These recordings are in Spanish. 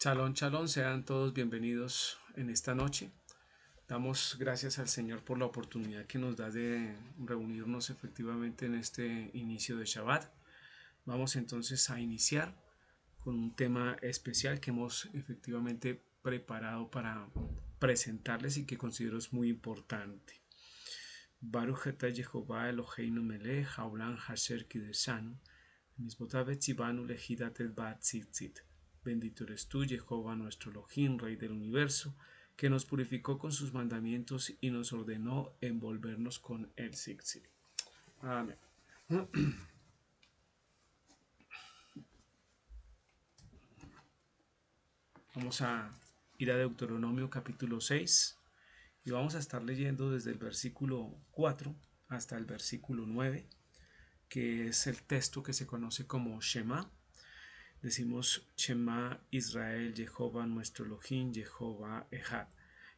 Chalón, chalón, sean todos bienvenidos en esta noche. Damos gracias al Señor por la oportunidad que nos da de reunirnos efectivamente en este inicio de Shabbat. Vamos entonces a iniciar con un tema especial que hemos efectivamente preparado para presentarles y que considero es muy importante. Baruch atah Jehová Eloheinu melech haolam asher kideshanu mismotav etzivanu lehidat et bat tzitzit. Bendito eres tú, Jehová nuestro Elohim, Rey del universo, que nos purificó con sus mandamientos y nos ordenó envolvernos con el tzitzit. Amén. Vamos a ir a Deuteronomio capítulo 6 y vamos a estar leyendo desde el versículo 4 hasta el versículo 9, que es el texto que se conoce como Shema. Decimos Shema Israel, Jehová nuestro Elohim, Jehová Ejad.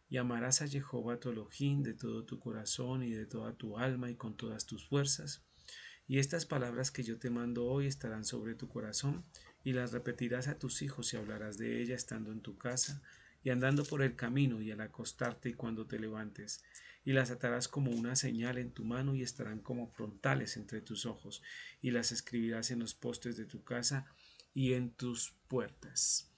Y amarás a Jehová tu Elohim de todo tu corazón y de toda tu alma y con todas tus fuerzas. Y estas palabras que yo te mando hoy estarán sobre tu corazón, y las repetirás a tus hijos y hablarás de ellas estando en tu casa, y andando por el camino, y al acostarte y cuando te levantes. Y las atarás como una señal en tu mano, y estarán como frontales entre tus ojos, y las escribirás en los postes de tu casa y en tus puertas.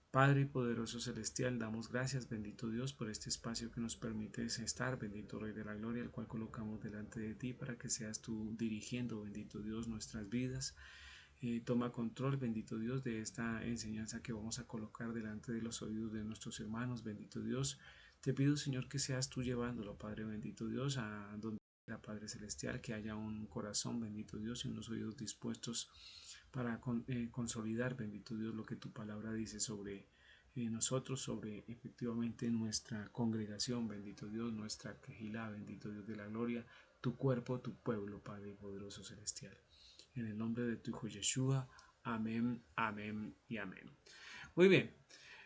Padre poderoso celestial, damos gracias, bendito Dios, por este espacio que nos permite estar, bendito Rey de la Gloria, el cual colocamos delante de ti para que seas tú dirigiendo, bendito Dios, nuestras vidas. Toma control, bendito Dios, de esta enseñanza que vamos a colocar delante de los oídos de nuestros hermanos, bendito Dios. Te pido, Señor, que seas tú llevándolo, Padre bendito Dios, a donde la Padre Celestial, que haya un corazón, bendito Dios, y unos oídos dispuestos para consolidar, bendito Dios, lo que tu palabra dice sobre nosotros, sobre efectivamente nuestra congregación, bendito Dios, nuestra quejilá, bendito Dios de la gloria, tu cuerpo, tu pueblo, Padre poderoso celestial. En el nombre de tu Hijo Yeshua, amén, amén y amén. Muy bien,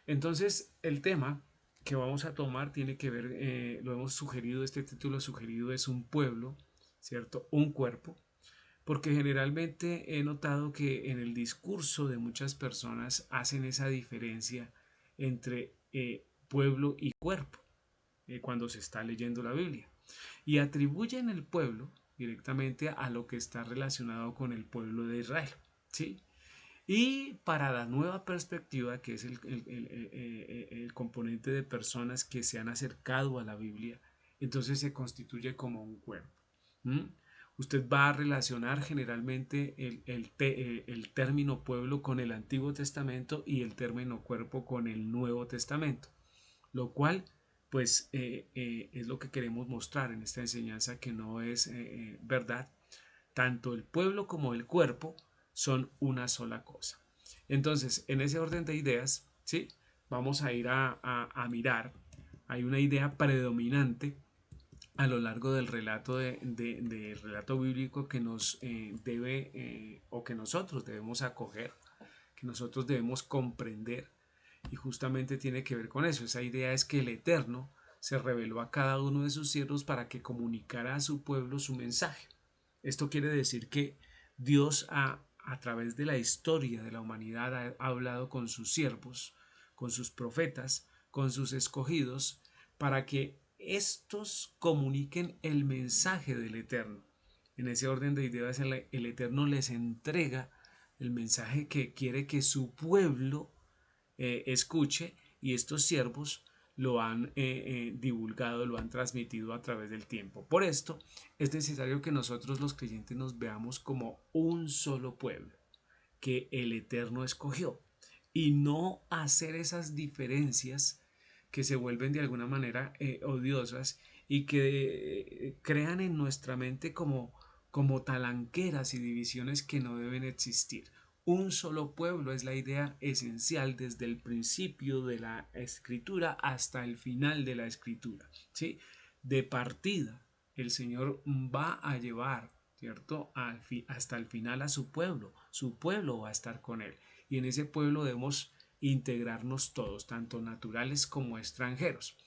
entonces el tema que vamos a tomar tiene que ver, lo hemos sugerido, este título sugerido es un pueblo, ¿cierto? Un cuerpo, porque generalmente he notado que en el discurso de muchas personas hacen esa diferencia entre pueblo y cuerpo cuando se está leyendo la Biblia y atribuyen el pueblo directamente a lo que está relacionado con el pueblo de Israel, ¿sí? Y para la nueva perspectiva, que es el componente de personas que se han acercado a la Biblia, entonces se constituye como un cuerpo. ¿Mm? Usted va a relacionar generalmente el término pueblo con el Antiguo Testamento y el término cuerpo con el Nuevo Testamento, lo cual pues es lo que queremos mostrar en esta enseñanza, que no es verdad. Tanto el pueblo como el cuerpo son una sola cosa. Entonces, en ese orden de ideas, ¿sí? Vamos a ir a mirar. Hay una idea predominante a lo largo del relato, del relato bíblico que nos debe o que nosotros debemos acoger, que nosotros debemos comprender, y justamente tiene que ver con eso. Esa idea es que el Eterno se reveló a cada uno de sus siervos para que comunicara a su pueblo su mensaje. Esto quiere decir que Dios a través de la historia de la humanidad ha hablado con sus siervos, con sus profetas, con sus escogidos, para que estos comuniquen el mensaje del Eterno. En ese orden de ideas, el Eterno les entrega el mensaje que quiere que su pueblo escuche, y estos siervos lo han divulgado, lo han transmitido a través del tiempo. Por esto es necesario que nosotros los creyentes nos veamos como un solo pueblo que el Eterno escogió, y no hacer esas diferencias que se vuelven de alguna manera odiosas y que crean en nuestra mente como talanqueras y divisiones que no deben existir. Un solo pueblo es la idea esencial desde el principio de la escritura hasta el final de la escritura, ¿sí? De partida, el Señor va a llevar, ¿cierto? Hasta el final a su pueblo va a estar con Él, y en ese pueblo debemos integrarnos todos, tanto naturales como extranjeros.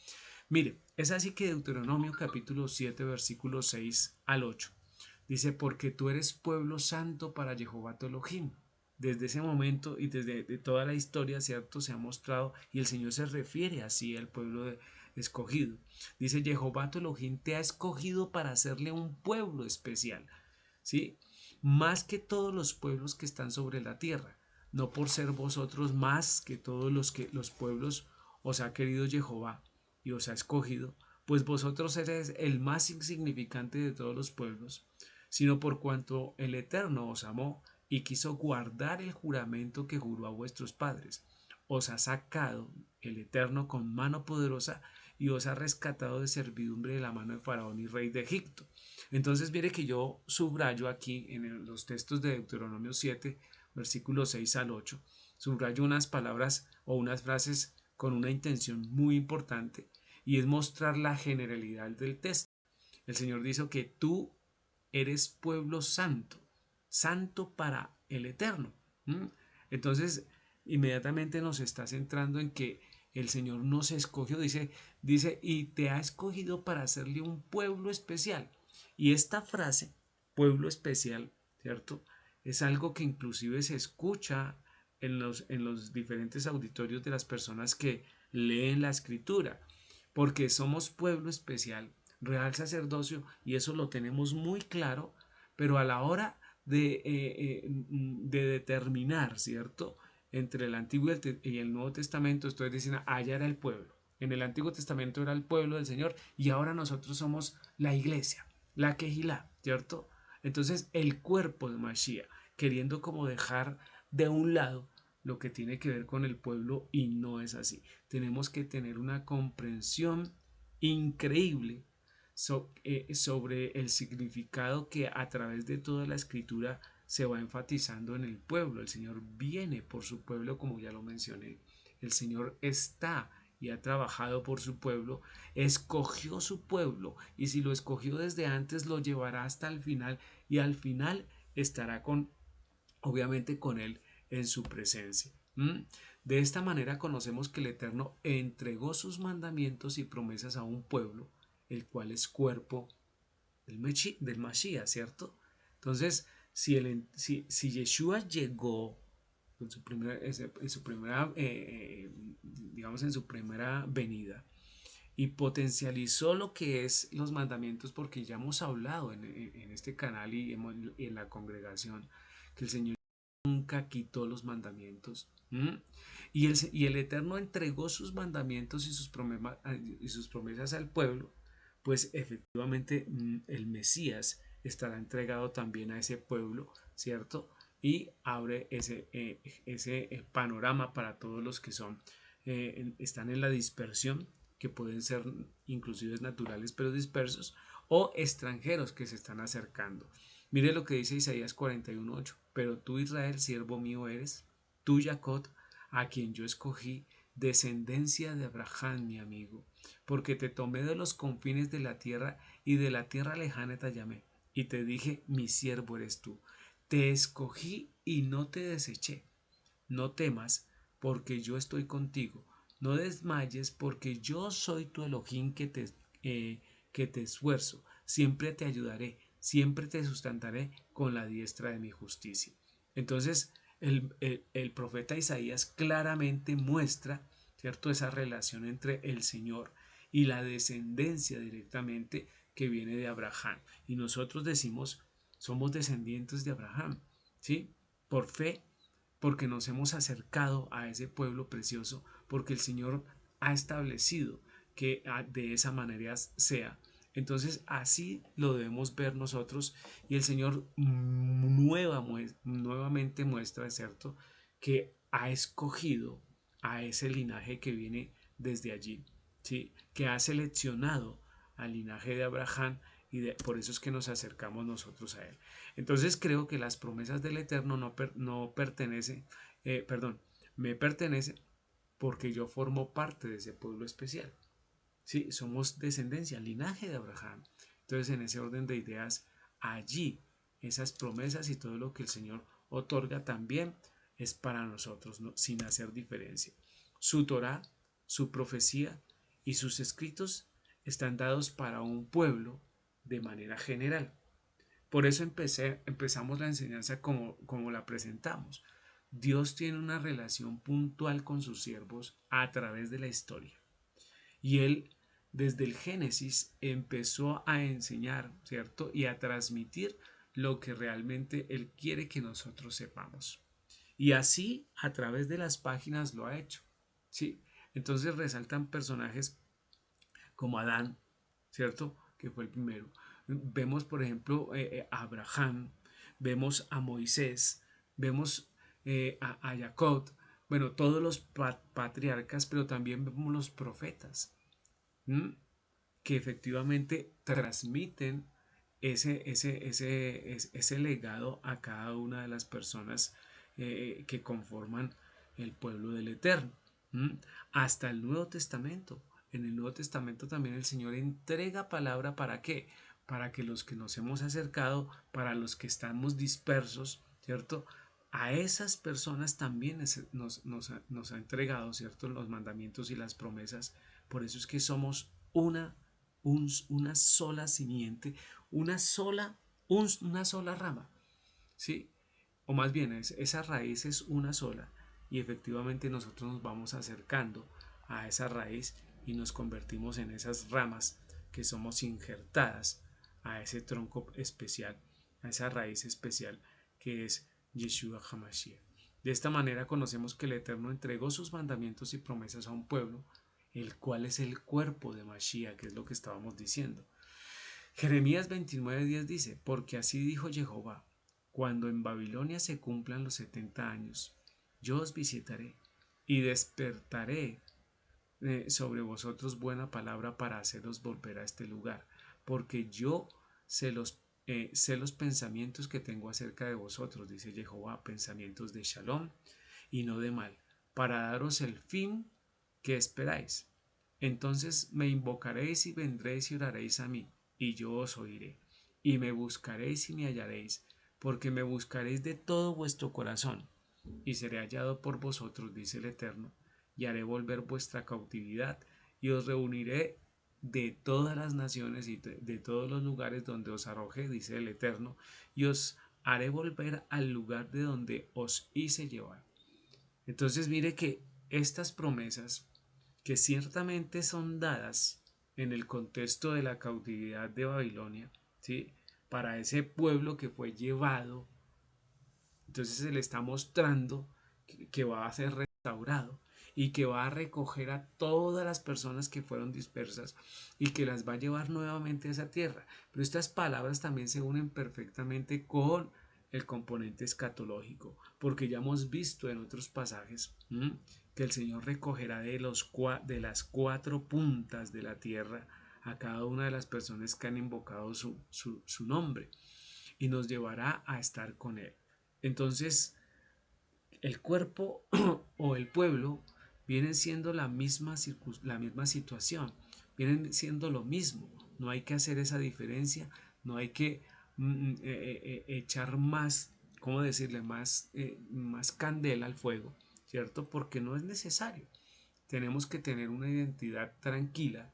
Mire, es así que Deuteronomio capítulo 7, versículos 6 al 8 dice: porque tú eres pueblo santo para Jehová tu Elohim. desde ese momento y desde toda la historia, ¿cierto? Se ha mostrado y el Señor se refiere así al pueblo escogido. Dice, Jehová tu Elohim te ha escogido para hacerle un pueblo especial, ¿sí? Más que todos los pueblos que están sobre la tierra, no por ser vosotros más que todos los pueblos os ha querido Jehová y os ha escogido, pues vosotros eres el más insignificante de todos los pueblos, sino por cuanto el Eterno os amó y quiso guardar el juramento que juró a vuestros padres. Os ha sacado el Eterno con mano poderosa y os ha rescatado de servidumbre de la mano de Faraón y rey de Egipto. Entonces mire que yo subrayo aquí en los textos de Deuteronomio 7, versículos 6 al 8, subrayo unas palabras o unas frases con una intención muy importante y es mostrar la generalidad del texto. El Señor dice que tú eres pueblo santo, santo para el Eterno. ¿Mm? Entonces, inmediatamente nos está centrando en que el Señor nos escogió, dice, y te ha escogido para hacerle un pueblo especial. Y esta frase, pueblo especial, ¿cierto? Es algo que inclusive se escucha en los diferentes auditorios de las personas que leen la escritura, porque somos pueblo especial, real sacerdocio, y eso lo tenemos muy claro, pero a la hora de determinar, ¿cierto? Entre el Antiguo y el Nuevo Testamento, estoy diciendo, allá era el pueblo. En el Antiguo Testamento era el pueblo del Señor y ahora nosotros somos la iglesia, la Kehilá, ¿cierto? Entonces el cuerpo de Mashiach, queriendo como dejar de un lado lo que tiene que ver con el pueblo y no es así. Tenemos que tener una comprensión increíble sobre el significado que a través de toda la escritura se va enfatizando en el pueblo. El Señor viene por su pueblo, como ya lo mencioné. El Señor está y ha trabajado por su pueblo, escogió su pueblo y si lo escogió desde antes lo llevará hasta el final y al final estará obviamente con él en su presencia. De esta manera conocemos que el Eterno entregó sus mandamientos y promesas a un pueblo, el cual es cuerpo del Mashiach, ¿cierto? Entonces, si Yeshua llegó digamos, en su primera venida y potencializó lo que es los mandamientos, porque ya hemos hablado en este canal y en la congregación que el Señor nunca quitó los mandamientos. Y el Eterno entregó sus mandamientos y sus promesas al pueblo, pues efectivamente el Mesías estará entregado también a ese pueblo, ¿cierto? Y abre ese panorama para todos los que están en la dispersión, que pueden ser inclusive naturales pero dispersos, o extranjeros que se están acercando. Mire lo que dice Isaías 41:8. Pero tú, Israel, siervo mío eres, tú, Jacob, a quien yo escogí, descendencia de Abraham, mi amigo, porque te tomé de los confines de la tierra y de la tierra lejana te llamé, y te dije, mi siervo eres tú. Te escogí y no te deseché. No temas, porque yo estoy contigo. No desmayes, porque yo soy tu Elohim que te esfuerzo. Siempre te ayudaré, siempre te sustentaré con la diestra de mi justicia. Entonces, el profeta Isaías claramente muestra, ¿cierto?, esa relación entre el Señor y la descendencia directamente que viene de Abraham. Y nosotros decimos, somos descendientes de Abraham, ¿sí? Por fe, porque nos hemos acercado a ese pueblo precioso, porque el Señor ha establecido que de esa manera sea. Entonces así lo debemos ver nosotros y el Señor nuevamente muestra, ¿cierto?, que ha escogido a ese linaje que viene desde allí, ¿sí?, que ha seleccionado al linaje de Abraham y por eso es que nos acercamos nosotros a él. Entonces creo que las promesas del Eterno no pertenecen, perdón, me pertenecen porque yo formo parte de ese pueblo especial. Sí, somos descendencia, linaje de Abraham. Entonces, en ese orden de ideas, allí esas promesas y todo lo que el Señor otorga también es para nosotros, ¿no?, sin hacer diferencia. Su Torah, su profecía y sus escritos están dados para un pueblo de manera general. Por eso empezamos la enseñanza como la presentamos, Dios tiene una relación puntual con sus siervos a través de la historia. Y Él, desde el Génesis, empezó a enseñar, ¿cierto? Y a transmitir lo que realmente Él quiere que nosotros sepamos. Y así, a través de las páginas lo ha hecho, ¿sí? Entonces resaltan personajes como Adán, ¿cierto? Que fue el primero. Vemos, por ejemplo, a Abraham, vemos a Moisés, vemos a Jacob, bueno, todos los patriarcas, pero también vemos los profetas, ¿m? Que efectivamente transmiten ese legado a cada una de las personas que conforman el pueblo del Eterno. ¿M? Hasta el Nuevo Testamento. En el Nuevo Testamento también el Señor entrega palabra para qué? Para que los que nos hemos acercado, para los que estamos dispersos, ¿cierto? A esas personas también nos ha entregado, ¿cierto? Los mandamientos y las promesas. Por eso es que somos una sola simiente, una sola rama, ¿sí? O más bien, esa raíz es una sola y efectivamente nosotros nos vamos acercando a esa raíz y nos convertimos en esas ramas que somos injertadas a ese tronco especial, a esa raíz especial que es Yeshua HaMashiach. De esta manera conocemos que el Eterno entregó sus mandamientos y promesas a un pueblo, el cual es el cuerpo de Mashiach, que es lo que estábamos diciendo. Jeremías 29:10 dice, porque así dijo Jehová, cuando en Babilonia se cumplan los 70 años, yo os visitaré y despertaré sobre vosotros buena palabra para haceros volver a este lugar, porque yo sé los pensamientos que tengo acerca de vosotros, dice Jehová, pensamientos de shalom y no de mal, para daros el fin que esperáis. Entonces me invocaréis y vendréis y oraréis a mí, y yo os oiré, y me buscaréis y me hallaréis, porque me buscaréis de todo vuestro corazón, y seré hallado por vosotros, dice el Eterno, y haré volver vuestra cautividad, y os reuniré de todas las naciones y de todos los lugares donde os arrojé, dice el Eterno, y os haré volver al lugar de donde os hice llevar. Entonces mire que estas promesas, que ciertamente son dadas en el contexto de la cautividad de Babilonia, ¿sí? Para ese pueblo que fue llevado, entonces se le está mostrando que va a ser restaurado y que va a recoger a todas las personas que fueron dispersas y que las va a llevar nuevamente a esa tierra. Pero estas palabras también se unen perfectamente con el componente escatológico, porque ya hemos visto en otros pasajes que el Señor recogerá de las cuatro puntas de la tierra a cada una de las personas que han invocado su nombre y nos llevará a estar con Él. Entonces, el cuerpo o el pueblo vienen siendo la misma situación, vienen siendo lo mismo. No hay que hacer esa diferencia, no hay que echar más, ¿cómo decirle? Más candela al fuego, ¿cierto? Porque no es necesario. Tenemos que tener una identidad tranquila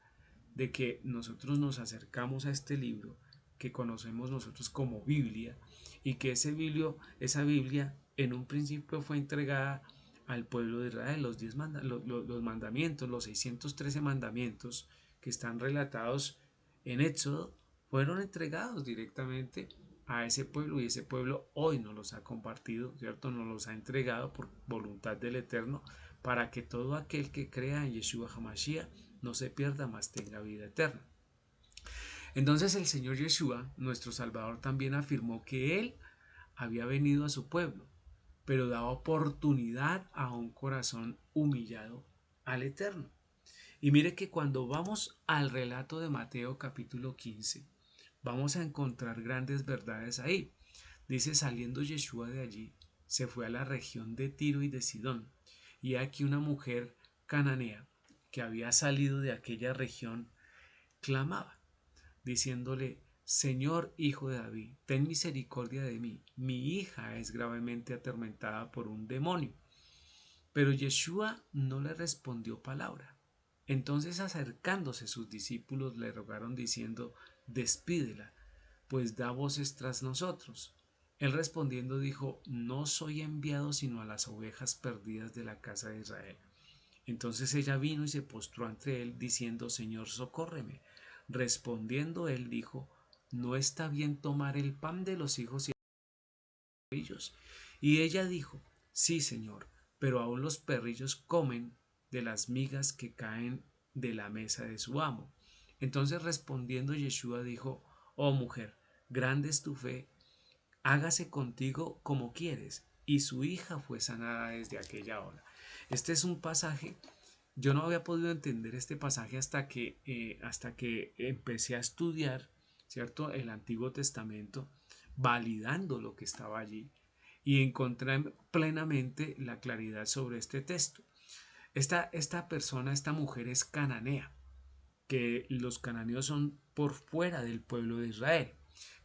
de que nosotros nos acercamos a este libro que conocemos nosotros como Biblia y que esa Biblia en un principio fue entregada al pueblo de Israel, los mandamientos, los 613 mandamientos que están relatados en Éxodo, fueron entregados directamente a ese pueblo y ese pueblo hoy nos los ha compartido, ¿cierto? Nos los ha entregado por voluntad del Eterno para que todo aquel que crea en Yeshua HaMashiach no se pierda, más tenga vida eterna. Entonces el Señor Yeshua, nuestro Salvador, también afirmó que Él había venido a su pueblo, pero daba oportunidad a un corazón humillado al Eterno. Y mire que cuando vamos al relato de Mateo capítulo 15, vamos a encontrar grandes verdades ahí. Dice, saliendo Yeshua de allí, se fue a la región de Tiro y de Sidón, y aquí una mujer cananea que había salido de aquella región clamaba, diciéndole, Señor, hijo de David, ten misericordia de mí, mi hija es gravemente atormentada por un demonio. Pero Yeshua no le respondió palabra. Entonces acercándose sus discípulos le rogaron diciendo, despídela, pues da voces tras nosotros. Él respondiendo dijo, no soy enviado sino a las ovejas perdidas de la casa de Israel. Entonces ella vino y se postró ante él, diciendo, Señor, socórreme. Respondiendo él dijo, no está bien tomar el pan de los hijos y perrillos. Y ella dijo, sí, Señor, pero aún los perrillos comen de las migas que caen de la mesa de su amo. Entonces respondiendo Yeshua dijo, oh mujer, grande es tu fe, hágase contigo como quieres. Y su hija fue sanada desde aquella hora. Este es un pasaje, yo no había podido entender este pasaje hasta que empecé a estudiar, ¿cierto?, el Antiguo Testamento, validando lo que estaba allí y encontré plenamente la claridad sobre este texto. Esta persona, esta mujer es cananea, que los cananeos son por fuera del pueblo de Israel,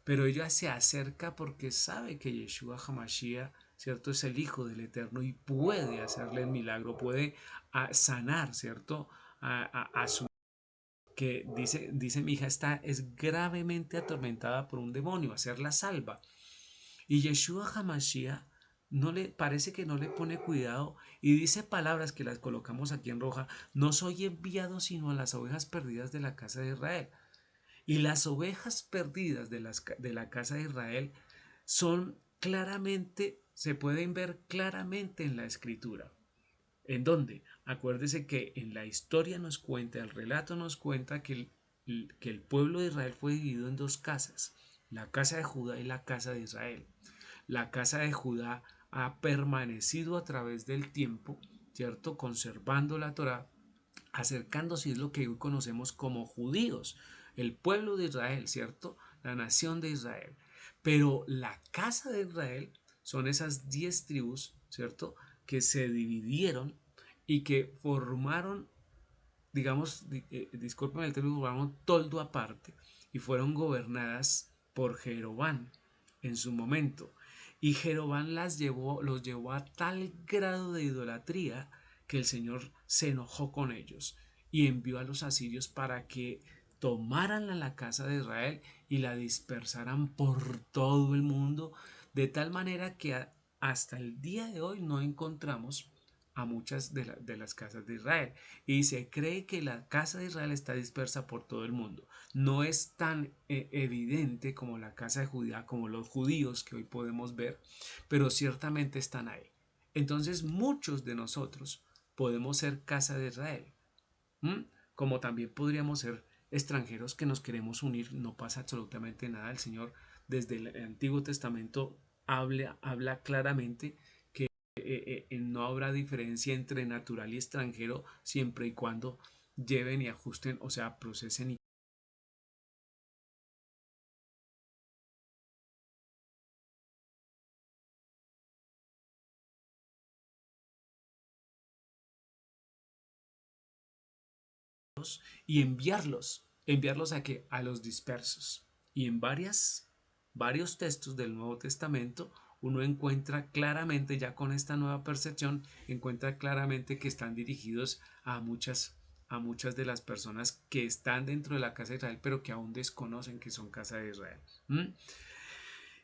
pero ella se acerca porque sabe que Yeshua HaMashiach, ¿cierto?, es el Hijo del Eterno y puede hacerle el milagro, puede sanar, ¿cierto?, a su que dice mi hija es gravemente atormentada por un demonio, hacerla salva. Y Yeshua HaMashiach no le parece que no le pone cuidado y dice palabras que las colocamos aquí en roja, no soy enviado sino a las ovejas perdidas de la casa de Israel. Y las ovejas perdidas de la casa de Israel son claramente, se pueden ver claramente en la escritura. ¿En dónde? Acuérdese que en la historia nos cuenta, el relato nos cuenta que el pueblo de Israel fue dividido en dos casas, la casa de Judá y la casa de Israel. La casa de Judá ha permanecido a través del tiempo, ¿cierto? Conservando la Torá, acercándose a lo que hoy conocemos como judíos, el pueblo de Israel, ¿cierto? La nación de Israel. Pero la casa de Israel son esas 10 tribus, ¿cierto? Que se dividieron y que formaron, digamos, disculpen el término, formaron toldo aparte y fueron gobernadas por Jeroboam en su momento. Y Jeroboam los llevó a tal grado de idolatría que el Señor se enojó con ellos y envió a los asirios para que tomaran la casa de Israel y la dispersaran por todo el mundo, de tal manera que hasta el día de hoy no encontramos a muchas de las casas de Israel. Y se cree que la casa de Israel está dispersa por todo el mundo. No es tan evidente como la casa de Judá, como los judíos que hoy podemos ver, pero ciertamente están ahí. Entonces muchos de nosotros podemos ser casa de Israel, ¿m? Como también podríamos ser extranjeros que nos queremos unir. No pasa absolutamente nada. El Señor desde el Antiguo Testamento habla claramente que no habrá diferencia entre natural y extranjero siempre y cuando lleven y ajusten, o sea, procesen y enviarlos a que a los dispersos. Y en varios textos del Nuevo Testamento uno encuentra claramente, ya con esta nueva percepción, encuentra claramente que están dirigidos a muchas de las personas que están dentro de la casa de Israel, pero que aún desconocen que son casa de Israel. ¿Mm?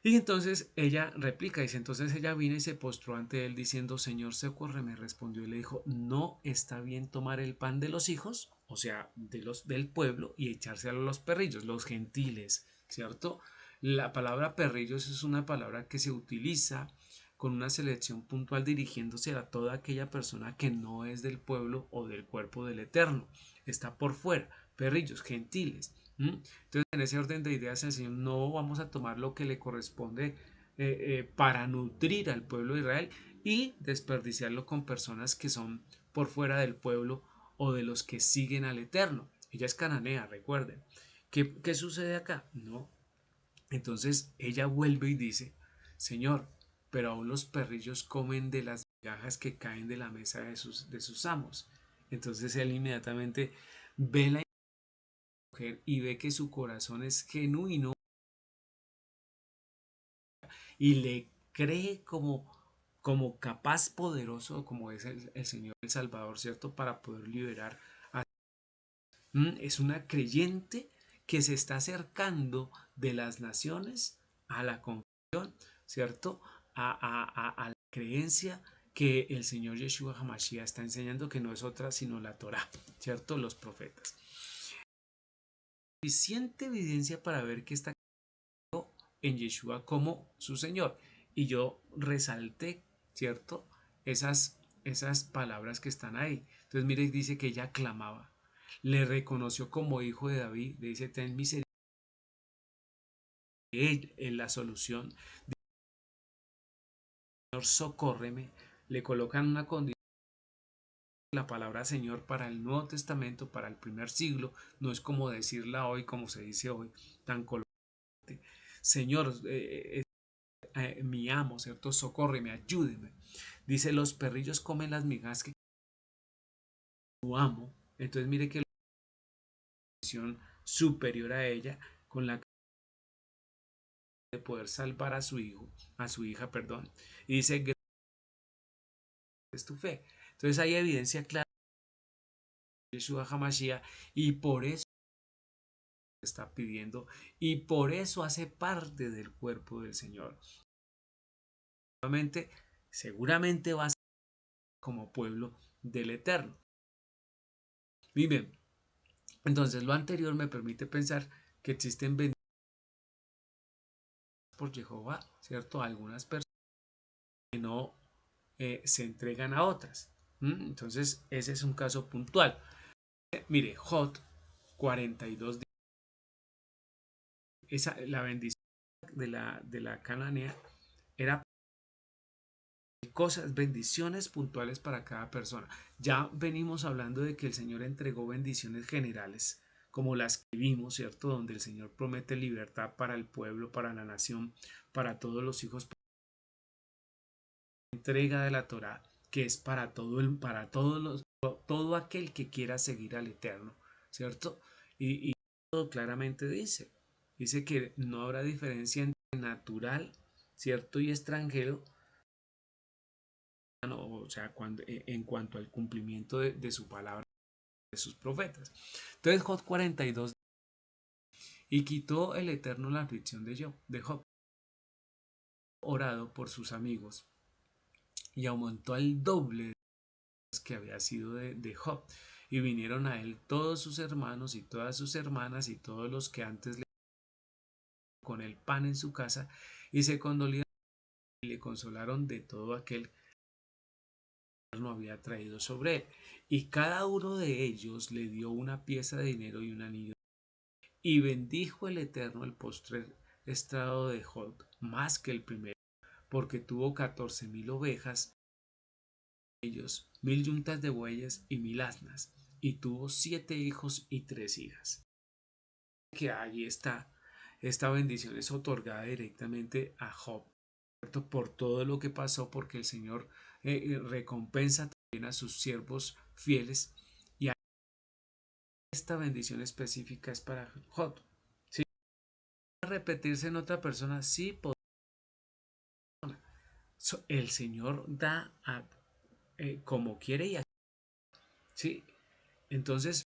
Y entonces ella replica, dice, entonces ella vino y se postró ante él diciendo, Señor, socórreme. Respondió y le dijo, no está bien tomar el pan de los hijos, o sea, del pueblo, y echárselo a los perrillos, los gentiles, ¿cierto? La palabra perrillos es una palabra que se utiliza con una selección puntual dirigiéndose a toda aquella persona que no es del pueblo o del cuerpo del Eterno, está por fuera, perrillos, gentiles. Entonces, en ese orden de ideas, el Señor no vamos a tomar lo que le corresponde para nutrir al pueblo de Israel y desperdiciarlo con personas que son por fuera del pueblo o de los que siguen al Eterno. Ella es cananea, recuerden. ¿Qué sucede acá? No. Entonces ella vuelve y dice, Señor, pero aún los perrillos comen de las migajas que caen de la mesa de sus amos. Entonces él inmediatamente ve la mujer y ve que su corazón es genuino y le cree como capaz poderoso como es el Señor el Salvador, ¿cierto? Para poder liberar a... Es una creyente que se está acercando de las naciones a la confesión, ¿cierto? A la creencia que el Señor Yeshua HaMashiach está enseñando, que no es otra sino la Torá, ¿cierto? Los profetas. Suficiente evidencia para ver que está en Yeshua como su Señor. Y yo resalté, ¿cierto? Esas palabras que están ahí. Entonces, mire, dice que ella clamaba. Le reconoció como hijo de David. Le dice, ten misericordia de él en la solución. Señor, socórreme. Le colocan una condición. La palabra Señor para el Nuevo Testamento, para el primer siglo, no es como decirla hoy, como se dice hoy, tan colocante. Señor, mi amo, ¿cierto? Socórreme, ayúdeme. Dice, los perrillos comen las migas que tu amo. Entonces mire que la misión superior a ella, con la que de poder salvar a su hijo, a su hija, perdón. Y dice, gracias es tu fe. Entonces hay evidencia clara de Yeshua HaMashiach y por eso está pidiendo y por eso hace parte del cuerpo del Señor. Seguramente va a ser como pueblo del Eterno. Miren, entonces lo anterior me permite pensar que existen bendiciones por Jehová, ¿cierto? Algunas personas que no se entregan a otras. Entonces, ese es un caso puntual. Mire, Jot 42, la bendición de la cananea era cosas, bendiciones puntuales para cada persona. Ya venimos hablando de que el Señor entregó bendiciones generales, como las que vimos, ¿cierto? Donde el Señor promete libertad para el pueblo, para la nación, para todos los hijos. Entrega de la Torá, que es para todo aquel que quiera seguir al Eterno, ¿cierto? Y todo claramente dice que no habrá diferencia entre natural, ¿cierto? Y extranjero, o sea, en cuanto al cumplimiento de su palabra, de sus profetas. Entonces, Job 42, y quitó el Eterno la aflicción de Job, orado por sus amigos, y aumentó al doble que había sido de Job. Y vinieron a él todos sus hermanos y todas sus hermanas y todos los que antes le con el pan en su casa y se condolieron y le consolaron de todo aquel que no había traído sobre él. Y cada uno de ellos le dio una pieza de dinero y un anillo. Y bendijo el Eterno el postrer estado de Job más que el primero, porque tuvo 14,000 ovejas, ellos 1,000 yuntas de bueyes y 1,000 asnas, y tuvo 7 hijos y 3 hijas. Que ahí está, esta bendición es otorgada directamente a Job, ¿cierto? Por todo lo que pasó, porque el Señor recompensa también a sus siervos fieles, y esta bendición específica es para Job. ¿Sí? ¿Puede repetirse en otra persona? Sí, el Señor da como quiere y así. ¿Sí? Entonces,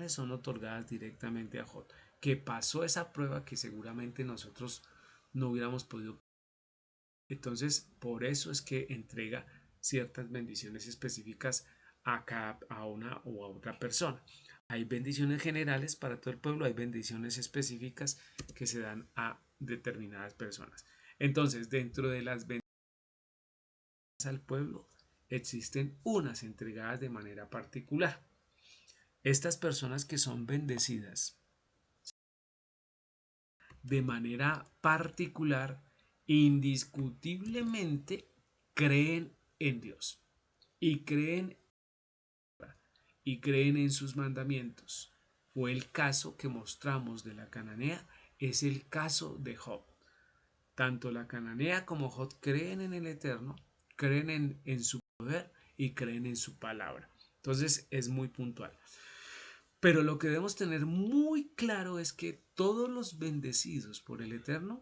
son otorgadas directamente a Job, que pasó esa prueba que seguramente nosotros no hubiéramos podido. Entonces, por eso es que entrega ciertas bendiciones específicas a una o a otra persona. Hay bendiciones generales para todo el pueblo, hay bendiciones específicas que se dan a determinadas personas. Entonces, dentro de las bendiciones al pueblo, existen unas entregadas de manera particular. Estas personas que son bendecidas de manera particular, indiscutiblemente creen en Dios y creen en sus mandamientos. Fue el caso que mostramos de la cananea, es el caso de Job. Tanto la cananea como Job creen en el Eterno, creen en su poder y creen en su palabra. Entonces es muy puntual. Pero lo que debemos tener muy claro es que todos los bendecidos por el Eterno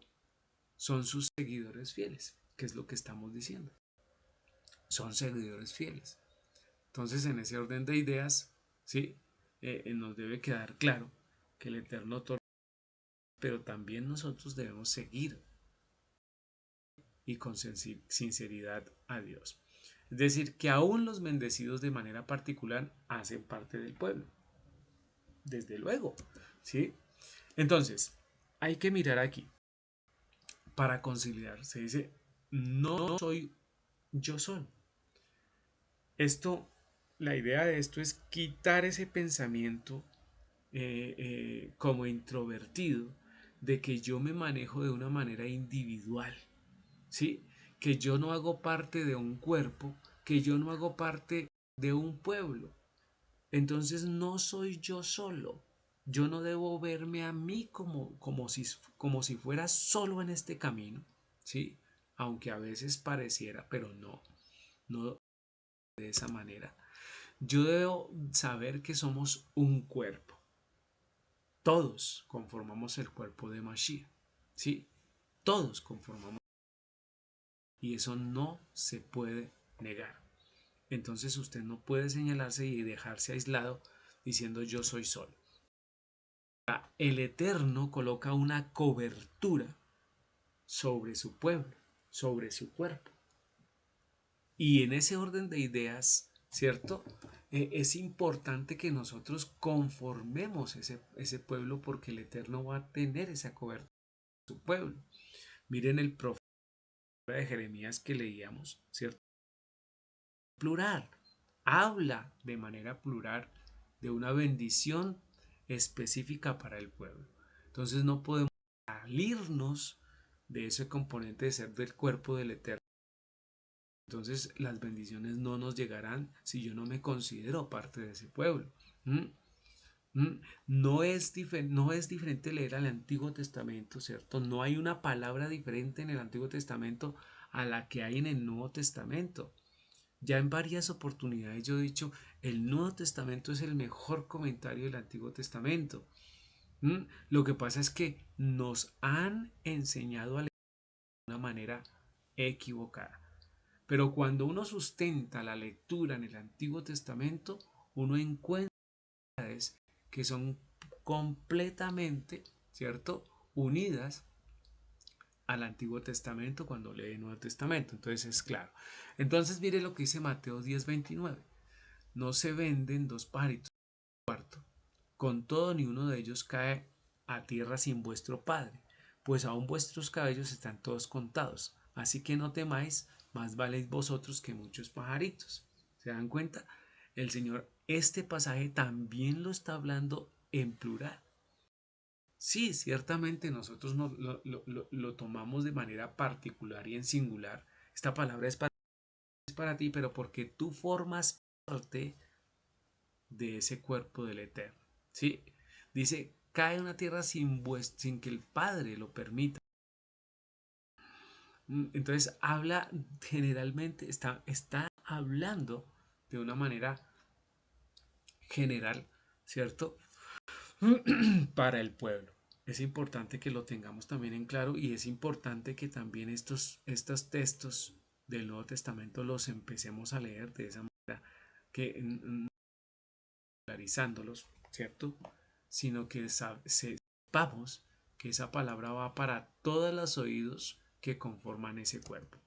son sus seguidores fieles, que es lo que estamos diciendo. Son seguidores fieles. Entonces, en ese orden de ideas, ¿sí? Nos debe quedar claro que el Eterno otorga, pero también nosotros debemos seguir. y con sinceridad a Dios. Es decir, que aún los bendecidos de manera particular hacen parte del pueblo. Desde luego, ¿sí? Entonces, hay que mirar aquí para conciliar. Se dice, no soy yo solo. Esto, la idea de esto es quitar ese pensamiento como introvertido de que yo me manejo de una manera individual, ¿sí? Que yo no hago parte de un cuerpo, que yo no hago parte de un pueblo. Entonces no soy yo solo. Yo no debo verme a mí como si fuera solo en este camino, ¿sí? Aunque a veces pareciera, pero no de esa manera. Yo debo saber que somos un cuerpo. Todos conformamos el cuerpo de Mashiach, ¿sí? Todos conformamos. Y eso no se puede negar. Entonces usted no puede señalarse y dejarse aislado diciendo yo soy solo. El Eterno coloca una cobertura sobre su pueblo, sobre su cuerpo. Y en ese orden de ideas, ¿cierto? Es importante que nosotros conformemos ese pueblo porque el Eterno va a tener esa cobertura de su pueblo. Miren el profeta de Jeremías que leíamos, ¿cierto? Plural, habla de manera plural de una bendición específica para el pueblo. Entonces no podemos salirnos de ese componente de ser del cuerpo del Eterno. Entonces las bendiciones no nos llegarán si yo no me considero parte de ese pueblo. ¿Mm? ¿Mm? No es diferente leer el Antiguo Testamento, ¿cierto? No hay una palabra diferente en el Antiguo Testamento a la que hay en el Nuevo Testamento. Ya en varias oportunidades yo he dicho, el Nuevo Testamento es el mejor comentario del Antiguo Testamento. Lo que pasa es que nos han enseñado a leer de una manera equivocada. Pero cuando uno sustenta la lectura en el Antiguo Testamento, uno encuentra que son completamente, ¿cierto?, unidas al Antiguo Testamento cuando lee el Nuevo Testamento. Entonces es claro. Entonces mire lo que dice Mateo 10:29. No se venden dos pajaritos en un cuarto. Con todo ni uno de ellos cae a tierra sin vuestro Padre, pues aún vuestros cabellos están todos contados. Así que no temáis, más valéis vosotros que muchos pajaritos. ¿Se dan cuenta? El Señor, este pasaje también lo está hablando en plural. Sí, ciertamente nosotros lo tomamos de manera particular y en singular. Esta palabra es para ti, pero porque tú formas parte de ese cuerpo del Eterno. ¿Sí? Dice, cae una tierra sin que el Padre lo permita. Entonces habla generalmente, está hablando de una manera general, ¿cierto? Para el pueblo. Es importante que lo tengamos también en claro y es importante que también estos textos del Nuevo Testamento los empecemos a leer de esa manera, que clarizándolos, ¿cierto? Sino que sepamos que esa palabra va para todos los oídos que conforman ese cuerpo.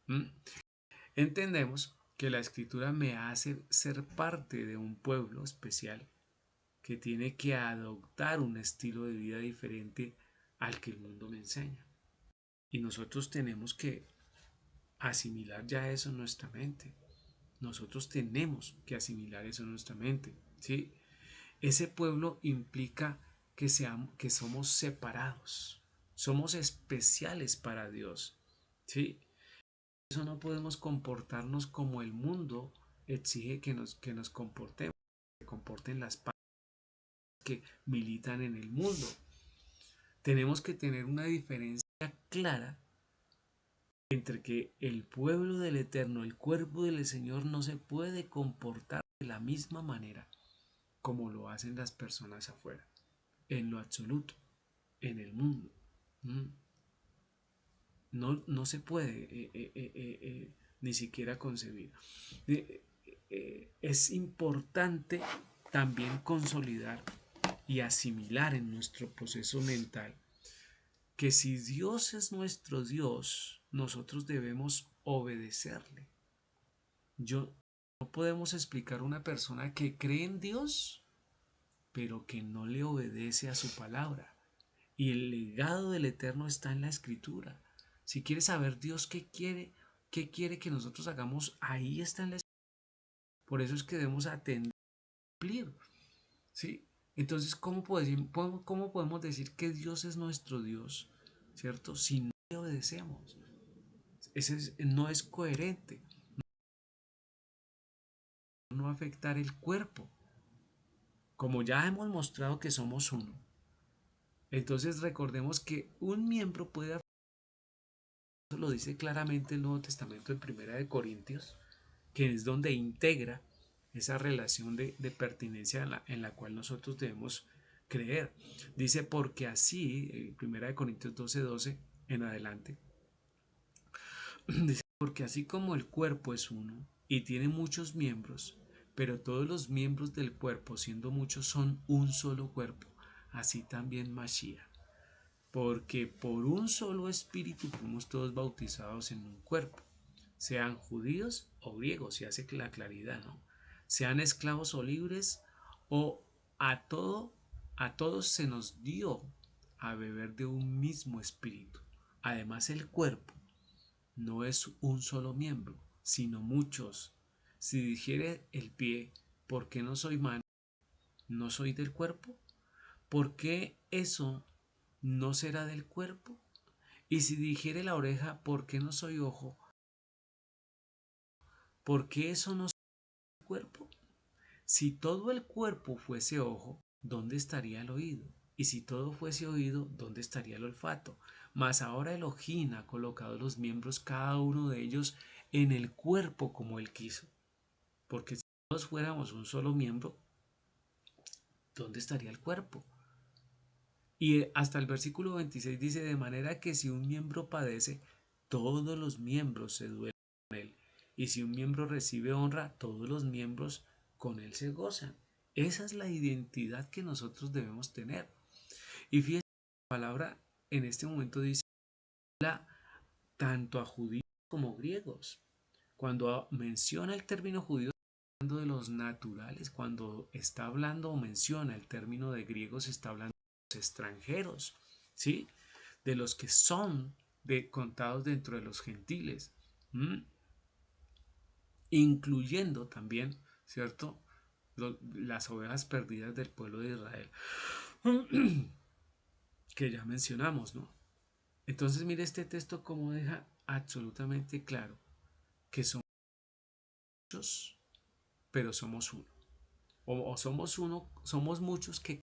Entendemos que la escritura me hace ser parte de un pueblo especial que tiene que adoptar un estilo de vida diferente al que el mundo me enseña. Y nosotros tenemos que asimilar ya eso en nuestra mente. Nosotros tenemos que asimilar eso en nuestra mente, ¿sí? Ese pueblo implica que somos separados, somos especiales para Dios, ¿sí? Eso no podemos comportarnos como el mundo exige que nos comportemos, que comporten las partes que militan en el mundo. Tenemos que tener una diferencia clara entre que el pueblo del Eterno, el cuerpo del Señor, no se puede comportar de la misma manera como lo hacen las personas afuera, en lo absoluto, en el mundo. No se puede ni siquiera concebir. Es importante también consolidar y asimilar en nuestro proceso mental que si Dios es nuestro Dios, nosotros debemos obedecerle. No podemos explicar a una persona que cree en Dios, pero que no le obedece a su palabra. Y el legado del Eterno está en la Escritura. Si quiere saber Dios qué quiere que nosotros hagamos, ahí está en la Escritura. Por eso es que debemos atender, cumplir. ¿Sí? Entonces, ¿cómo podemos decir que Dios es nuestro Dios? ¿Cierto? Si no le obedecemos. No es coherente. No afectar el cuerpo. Como ya hemos mostrado que somos uno. Entonces recordemos que un miembro puede afectar. Eso lo dice claramente el Nuevo Testamento en Primera de Corintios, que es donde integra esa relación de pertenencia en la cual nosotros debemos creer. Dice, porque así, Primera de Corintios 12:12 en adelante, dice, porque así como el cuerpo es uno y tiene muchos miembros, pero todos los miembros del cuerpo, siendo muchos, son un solo cuerpo, así también Mashiach. Porque por un solo espíritu fuimos todos bautizados en un cuerpo, sean judíos o griegos, y hace la claridad, ¿no? Sean esclavos o libres, o a todos se nos dio a beber de un mismo espíritu. Además, el cuerpo no es un solo miembro, sino muchos. Si dijere el pie, ¿por qué no soy mano? ¿No soy del cuerpo? ¿Por qué eso no será del cuerpo? Y si dijere la oreja, ¿por qué no soy ojo? ¿Por qué eso no será del cuerpo? Si todo el cuerpo fuese ojo, ¿dónde estaría el oído? Y si todo fuese oído, ¿dónde estaría el olfato? Mas ahora Elohim ha colocado los miembros, cada uno de ellos, en el cuerpo como él quiso. Porque si todos fuéramos un solo miembro, ¿dónde estaría el cuerpo? Y hasta el versículo 26 dice, de manera que si un miembro padece, todos los miembros se duelen con él. Y si un miembro recibe honra, todos los miembros con él se gozan. Esa es la identidad que nosotros debemos tener. Y fíjese, la palabra en este momento dice, tanto a judíos como griegos. Cuando menciona el término judío, está hablando de los naturales. Cuando está hablando o menciona el término de griegos, está hablando de los extranjeros, ¿sí? De los que son contados dentro de los gentiles, incluyendo también, ¿cierto? Las ovejas perdidas del pueblo de Israel, que ya mencionamos, ¿no? Entonces, mire este texto como deja absolutamente claro que somos muchos, pero somos uno. O somos uno, somos muchos que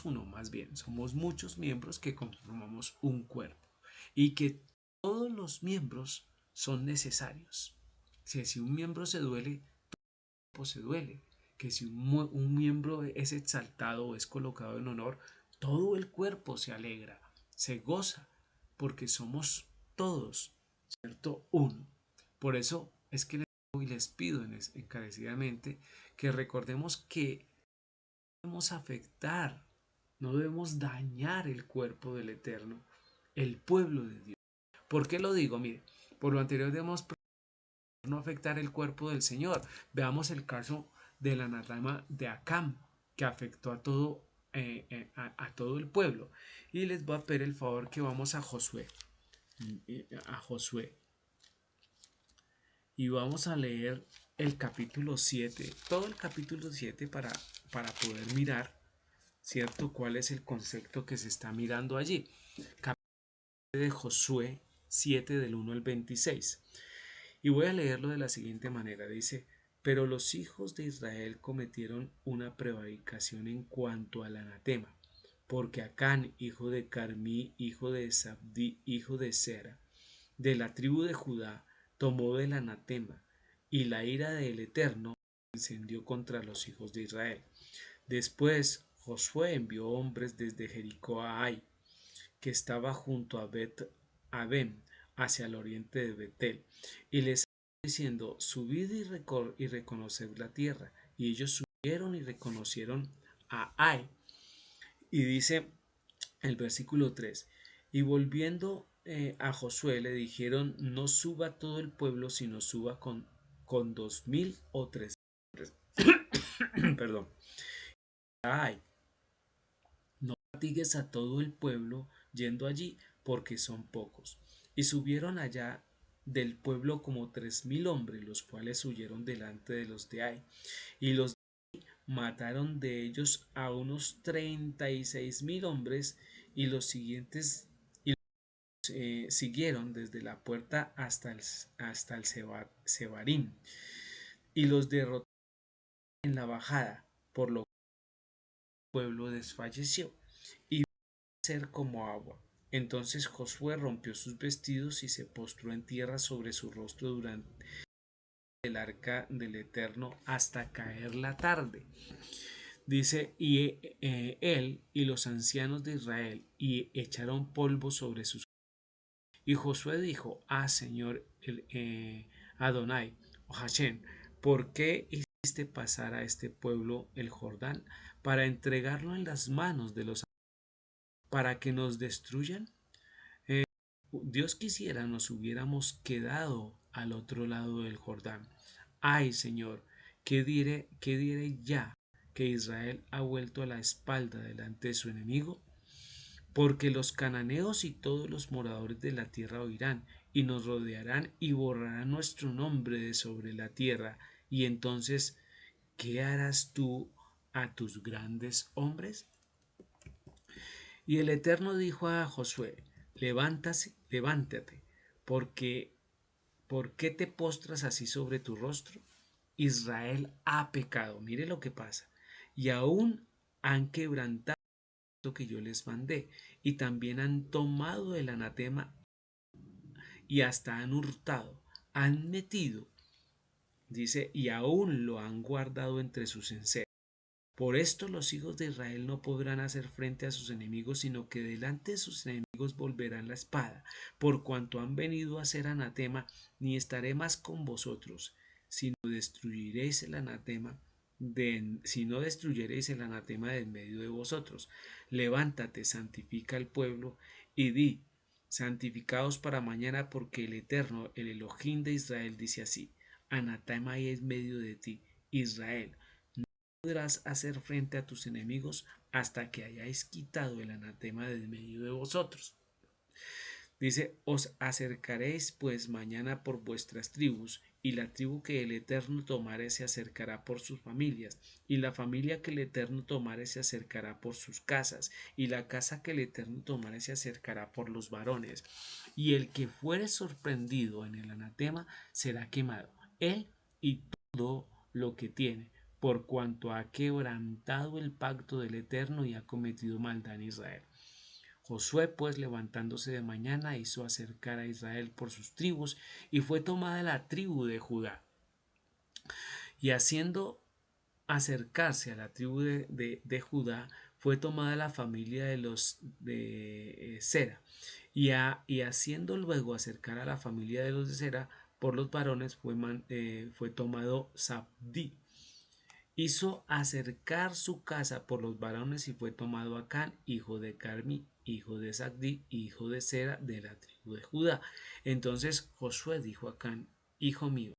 uno, más bien, somos muchos miembros que conformamos un cuerpo y que todos los miembros son necesarios. Si un miembro se duele, todo el cuerpo se duele. Que si un miembro es exaltado o es colocado en honor, todo el cuerpo se alegra, se goza, porque somos todos, ¿cierto? Uno. Por eso es que les pido encarecidamente que recordemos que no debemos afectar, no debemos dañar el cuerpo del Eterno, el pueblo de Dios. ¿Por qué lo digo? Mire, por lo anterior debemos no afectar el cuerpo del Señor. Veamos el caso del anatema de Acam, que afectó a todo el pueblo. Y les voy a pedir el favor que vamos a Josué. A Josué. Y vamos a leer el capítulo 7, todo el capítulo 7 para poder mirar, ¿cierto? ¿Cuál es el concepto que se está mirando allí? Capítulo de Josué 7 del 1 al 26. Y voy a leerlo de la siguiente manera. Dice, pero los hijos de Israel cometieron una prevaricación en cuanto al anatema, porque Acán, hijo de Carmí, hijo de Sabdi, hijo de Sera, de la tribu de Judá, tomó del anatema, y la ira del Eterno se encendió contra los hijos de Israel. Después Josué envió hombres desde Jericó a Ai, que estaba junto a Bet Abem, hacia el oriente de Betel, y les diciendo, subid y reconoced la tierra. Y ellos subieron y reconocieron a Ai. Y dice el versículo 3, y volviendo a Josué le dijeron, no suba todo el pueblo, sino suba con 2000 o 3000. Perdón. Ay, no fatigues a todo el pueblo yendo allí, porque son pocos. Y subieron allá del pueblo como 3000 hombres, los cuales huyeron delante de los de Ai. Y los mataron de ellos a unos 36,000 hombres, y los siguientes siguieron desde la puerta hasta el Sebarim, y los derrotaron en la bajada, por lo que el pueblo desfalleció y ser como agua. Entonces Josué rompió sus vestidos y se postró en tierra sobre su rostro durante el arca del Eterno hasta caer la tarde. Dice, y él y los ancianos de Israel y echaron polvo sobre sus. Y Josué dijo, Señor Adonai, o Hashem, ¿por qué hiciste pasar a este pueblo el Jordán para entregarlo en las manos de los para que nos destruyan? Dios quisiera nos hubiéramos quedado al otro lado del Jordán. Ay, Señor, ¿qué diré ya que Israel ha vuelto a la espalda delante de su enemigo? Porque los cananeos y todos los moradores de la tierra oirán, y nos rodearán y borrarán nuestro nombre de sobre la tierra. Y entonces, ¿qué harás tú a tus grandes hombres? Y el Eterno dijo a Josué, levántate, porque ¿por qué te postras así sobre tu rostro? Israel ha pecado, mire lo que pasa, y aún han quebrantado lo que yo les mandé, y también han tomado el anatema y hasta han hurtado, han metido, dice, y aún lo han guardado entre sus enseres. Por esto los hijos de Israel no podrán hacer frente a sus enemigos, sino que delante de sus enemigos volverán la espada, por cuanto han venido a ser anatema, ni estaré más con vosotros, sino destruiréis el anatema si no destruyeréis el anatema de en medio de vosotros. Levántate, santifica al pueblo, y di, santificaos para mañana, porque el Eterno, el Elohim de Israel, dice así, anatema hay en medio de ti, Israel, podrás hacer frente a tus enemigos hasta que hayáis quitado el anatema de en medio de vosotros. Dice, os acercaréis pues mañana por vuestras tribus, y la tribu que el Eterno tomare se acercará por sus familias, y la familia que el Eterno tomare se acercará por sus casas, y la casa que el Eterno tomare se acercará por los varones. Y el que fuere sorprendido en el anatema será quemado, él y todo lo que tiene, por cuanto ha quebrantado el pacto del Eterno y ha cometido maldad en Israel. Josué, pues, levantándose de mañana, hizo acercar a Israel por sus tribus, y fue tomada la tribu de Judá. Y haciendo acercarse a la tribu de Judá, fue tomada la familia de los de Sera. Y haciendo luego acercar a la familia de los de Sera por los varones, fue tomado Zabdi. Hizo acercar su casa por los varones y fue tomado Acán, hijo de Carmi, hijo de Sagdi, hijo de Sera, de la tribu de Judá. Entonces Josué dijo a Acán, hijo mío,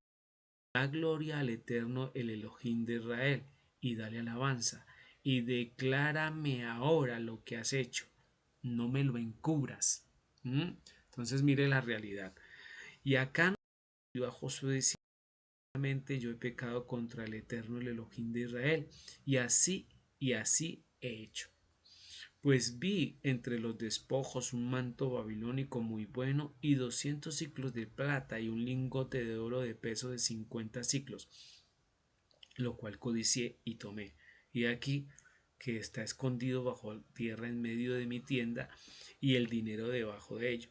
da gloria al Eterno, el Elohim de Israel, y dale alabanza, y declárame ahora lo que has hecho, no me lo encubras. Entonces mire la realidad. Y Acán dio a Josué diciendo, yo he pecado contra el Eterno, el Elohim de Israel, y así he hecho. Pues vi entre los despojos un manto babilónico muy bueno y 200 siclos de plata y un lingote de oro de peso de 50 siclos, lo cual codicié y tomé. Y aquí que está escondido bajo tierra en medio de mi tienda, y el dinero debajo de ello.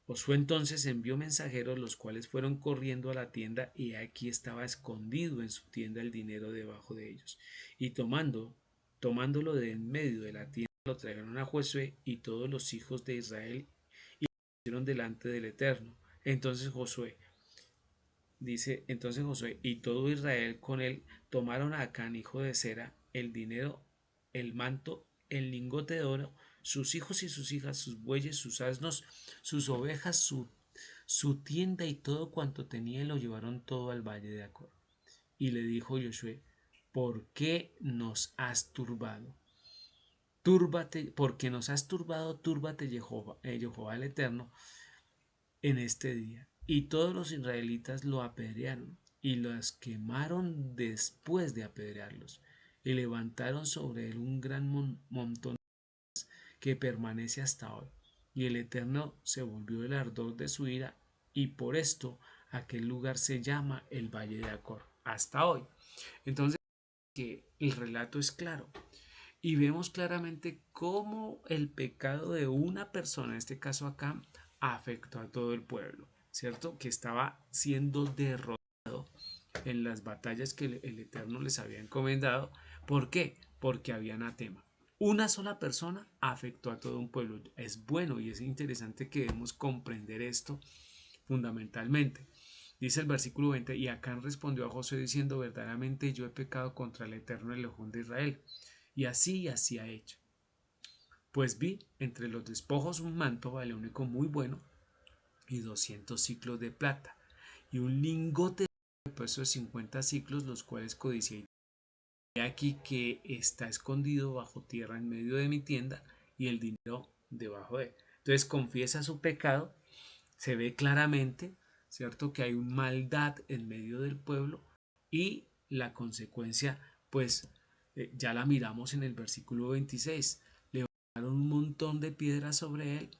Josué entonces envió mensajeros, los cuales fueron corriendo a la tienda, y aquí estaba escondido en su tienda el dinero debajo de ellos. Y tomándolo de en medio de la tienda, lo trajeron a Josué y todos los hijos de Israel, y lo pusieron delante del Eterno. Entonces Josué y todo Israel con él tomaron a Acán, hijo de Sera, el dinero, el manto, el lingote de oro, sus hijos y sus hijas, sus bueyes, sus asnos, sus ovejas, su tienda y todo cuanto tenía, y lo llevaron todo al valle de Acor. Y le dijo Josué: ¿por qué nos has turbado? Túrbate, porque nos has turbado, túrbate Jehová el Eterno en este día. Y todos los israelitas lo apedrearon y los quemaron después de apedrearlos, y levantaron sobre él un gran montón que permanece hasta hoy. Y el Eterno se volvió el ardor de su ira, y por esto aquel lugar se llama el Valle de Acor hasta hoy. Entonces, que el relato es claro y vemos claramente cómo el pecado de una persona, en este caso acá, afectó a todo el pueblo, ¿cierto? Que estaba siendo derrotado en las batallas que el Eterno les había encomendado. ¿Por qué? Porque había anatema. Una sola persona afectó a todo un pueblo. Es bueno y es interesante que debemos comprender esto fundamentalmente. Dice el versículo 20: y Acán respondió a Josué diciendo: verdaderamente yo he pecado contra el Eterno, el Elohim de Israel. Y así ha hecho. Pues vi entre los despojos un manto baleónico muy bueno y 200 ciclos de plata y un lingote de peso de 50 ciclos, los cuales codicié. He aquí que está escondido bajo tierra en medio de mi tienda, y el dinero debajo de él. Entonces confiesa su pecado, se ve claramente, ¿cierto?, que hay una maldad en medio del pueblo, y la consecuencia, pues ya la miramos en el versículo 26. Le bajaron un montón de piedras sobre él,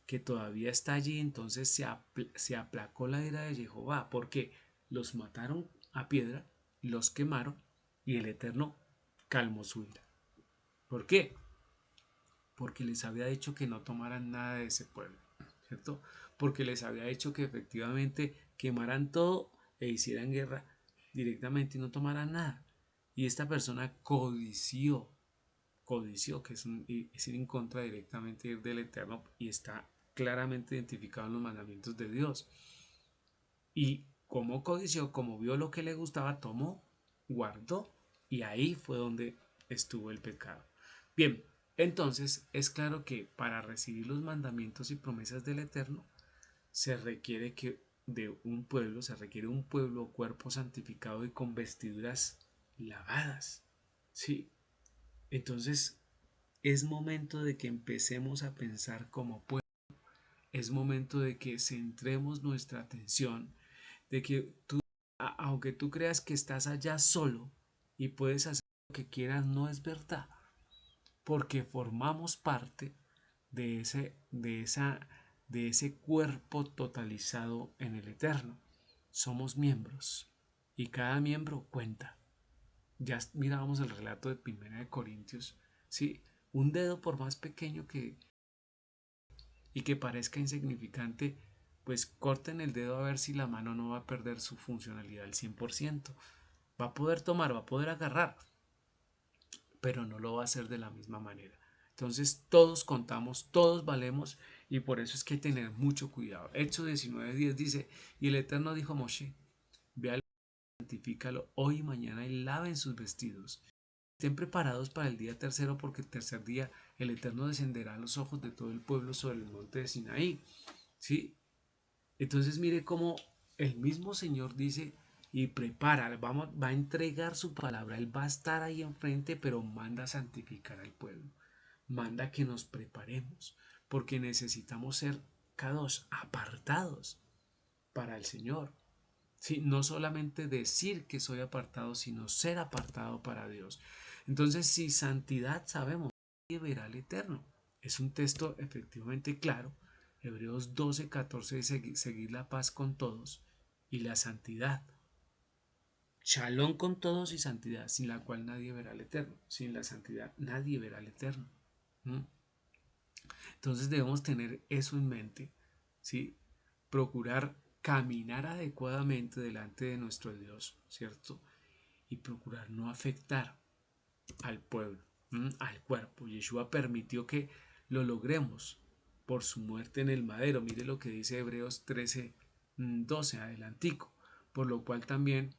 que todavía está allí. Entonces se aplacó la ira de Jehová, porque los mataron a piedra, los quemaron, y el Eterno calmó su ira. ¿Por qué? Porque les había dicho que no tomaran nada de ese pueblo, ¿cierto? Porque les había dicho que efectivamente quemaran todo e hicieran guerra directamente y no tomaran nada. Y esta persona codició, que es ir en contra directamente del Eterno, y está claramente identificado en los mandamientos de Dios. Y como codició, como vio lo que le gustaba, tomó, guardó, y ahí fue donde estuvo el pecado. Bien, entonces es claro que para recibir los mandamientos y promesas del Eterno se requiere se requiere un pueblo o cuerpo santificado y con vestiduras lavadas. ¿Sí? Entonces es momento de que empecemos a pensar como pueblo. Es momento de que centremos nuestra atención, de que aunque tú creas que estás allá solo y puedes hacer lo que quieras, no es verdad, porque formamos parte de ese cuerpo totalizado en el Eterno. Somos miembros y cada miembro cuenta. Ya mirábamos el relato de Primera de Corintios, ¿sí? Un dedo, por más pequeño y que parezca insignificante, pues corten el dedo a ver si la mano no va a perder su funcionalidad al 100%. Va a poder tomar, va a poder agarrar, pero no lo va a hacer de la misma manera. Entonces todos contamos, todos valemos, y por eso es que hay que tener mucho cuidado. Hechos 19:10 dice: y el Eterno dijo a Moshe: ve al santifícalo hoy y mañana, y laven sus vestidos. Estén preparados para el día tercero, porque el tercer día el Eterno descenderá a los ojos de todo el pueblo sobre el monte de Sinaí. ¿Sí? Entonces mire cómo el mismo Señor dice y prepara, va a entregar su palabra, Él va a estar ahí enfrente, pero manda a santificar al pueblo, manda que nos preparemos, porque necesitamos ser K2, apartados para el Señor. Sí, no solamente decir que soy apartado, sino ser apartado para Dios. Entonces, si santidad sabemos, nadie verá al Eterno. Es un texto efectivamente claro. Hebreos 12:14 dice: seguir la paz con todos y la santidad. Shalom con todos y santidad, sin la cual nadie verá al Eterno. Sin la santidad nadie verá al Eterno. ¿Mm? Entonces debemos tener eso en mente, ¿sí? Procurar caminar adecuadamente delante de nuestro Dios, ¿cierto? Y procurar no afectar al pueblo, al cuerpo. Yeshua permitió que lo logremos por su muerte en el madero. Mire lo que dice Hebreos 13:12 adelantico. Por lo cual también,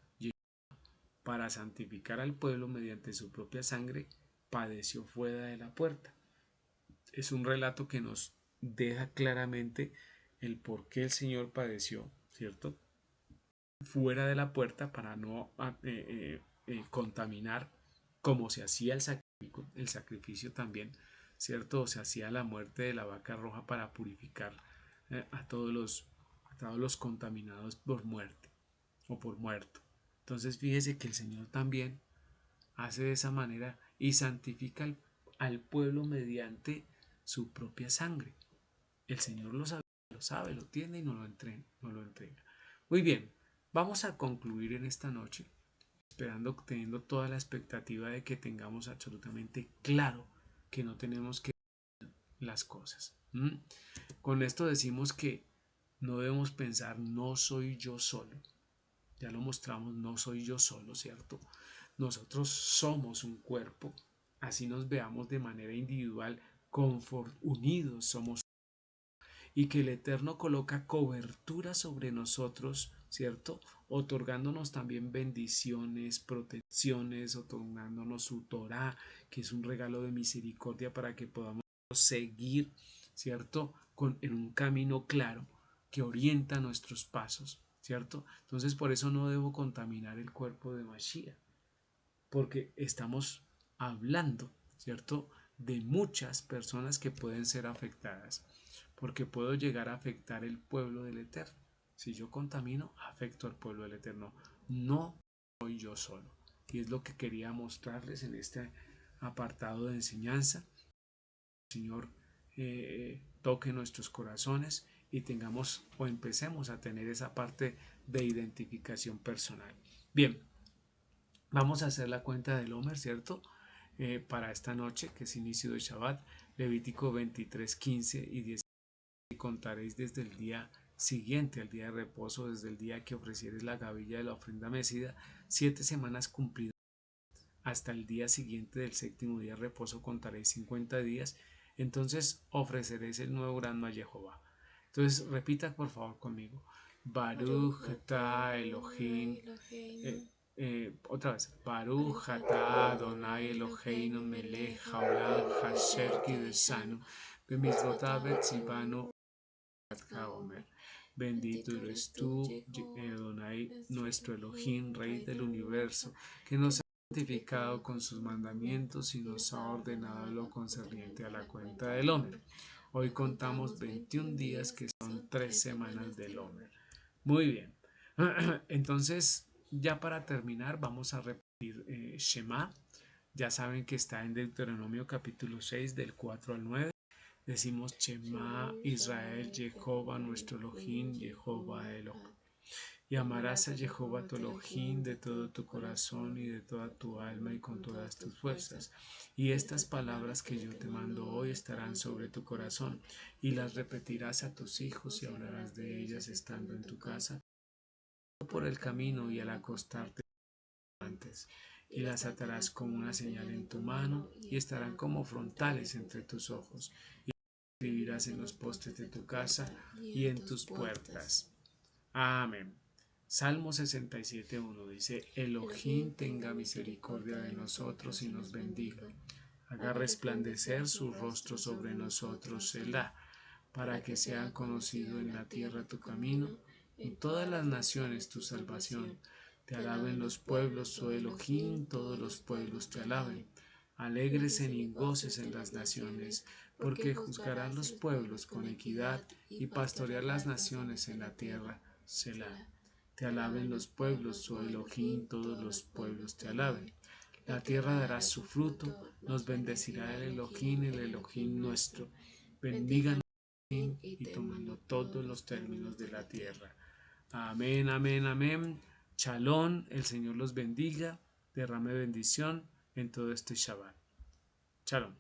para santificar al pueblo mediante su propia sangre, padeció fuera de la puerta. Es un relato que nos deja claramente el por qué el Señor padeció, ¿cierto? Fuera de la puerta para no contaminar, como se hacía el sacrificio también, ¿cierto? O se hacía la muerte de la vaca roja para purificar a todos los contaminados por muerte o por muerto. Entonces fíjese que el Señor también hace de esa manera y santifica al pueblo mediante su propia sangre. El Señor lo sabe, lo tiene y nos lo entrega. Muy bien, vamos a concluir en esta noche, esperando, teniendo toda la expectativa de que tengamos absolutamente claro que no tenemos que las cosas. Con esto decimos que no debemos pensar no soy yo solo. Ya lo mostramos, no soy yo solo, ¿cierto? Nosotros somos un cuerpo, así nos veamos de manera individual, unidos somos, y que el Eterno coloca cobertura sobre nosotros, ¿cierto? Otorgándonos también bendiciones, protecciones, otorgándonos su Torah, que es un regalo de misericordia para que podamos seguir, ¿cierto? En un camino claro que orienta nuestros pasos, ¿cierto? Entonces por eso no debo contaminar el cuerpo de Mashiach, porque estamos hablando, ¿cierto? De muchas personas que pueden ser afectadas, porque puedo llegar a afectar el pueblo del Eterno. Si yo contamino, afecto al pueblo del Eterno. No soy yo solo. Y es lo que quería mostrarles en este apartado de enseñanza. Señor, toque nuestros corazones y tengamos o empecemos a tener esa parte de identificación personal. Bien, vamos a hacer la cuenta del Omer, ¿cierto? Para esta noche, que es inicio de Shabbat, Levítico 23, 15 y 10. Y contaréis desde el día siguiente al día de reposo, desde el día que ofrecieres la gavilla de la ofrenda mecida, 7 semanas cumplidas. Hasta el día siguiente del séptimo día de reposo contaréis 50 días. Entonces ofreceréis el nuevo grano a Jehová. Entonces repita por favor conmigo. Baruch atah Elohim. Otra vez. Baruch atah Adonai Eloheinu melech haolam asher kideshanu bemitzvotav betzivanu Haomer. Bendito eres tú, Adonai, nuestro Elohim, Rey del universo, que nos ha santificado con sus mandamientos y nos ha ordenado lo concerniente a la cuenta del Omer. Hoy contamos 21 días que son 3 semanas del Omer. Muy bien. Entonces, ya para terminar, vamos a repetir Shema. Ya saben que está en Deuteronomio capítulo 6 del 4 al 9. Decimos Shema Israel, Jehová nuestro Elohim, Jehová Elohim. Y amarás a Jehová tu Elohim de todo tu corazón y de toda tu alma y con todas tus fuerzas. Y estas palabras que yo te mando hoy estarán sobre tu corazón, y las repetirás a tus hijos y hablarás de ellas estando en tu casa, por el camino y al acostarte antes. Y las atarás como una señal en tu mano y estarán como frontales entre tus ojos. Escribirás en los postes de tu casa y en tus puertas. Amén. Salmo 67:1 dice: Elohim tenga misericordia de nosotros y nos bendiga. Haga resplandecer su rostro sobre nosotros, Selah, para que sean conocidos en la tierra tu camino, en todas las naciones tu salvación. Te alaben los pueblos, tu Elohim, todos los pueblos te alaben. Alégresen y goces en las naciones, porque juzgarán los pueblos con equidad y pastorear las naciones en la tierra. Selah. Te alaben los pueblos, tu Elohim, todos los pueblos te alaben. La tierra dará su fruto, nos bendecirá el Elohim nuestro. Bendigan y tomando todos los términos de la tierra. Amén, amén, amén. Shalom, el Señor los bendiga, derrame bendición en todo este Shabbat. Shalom.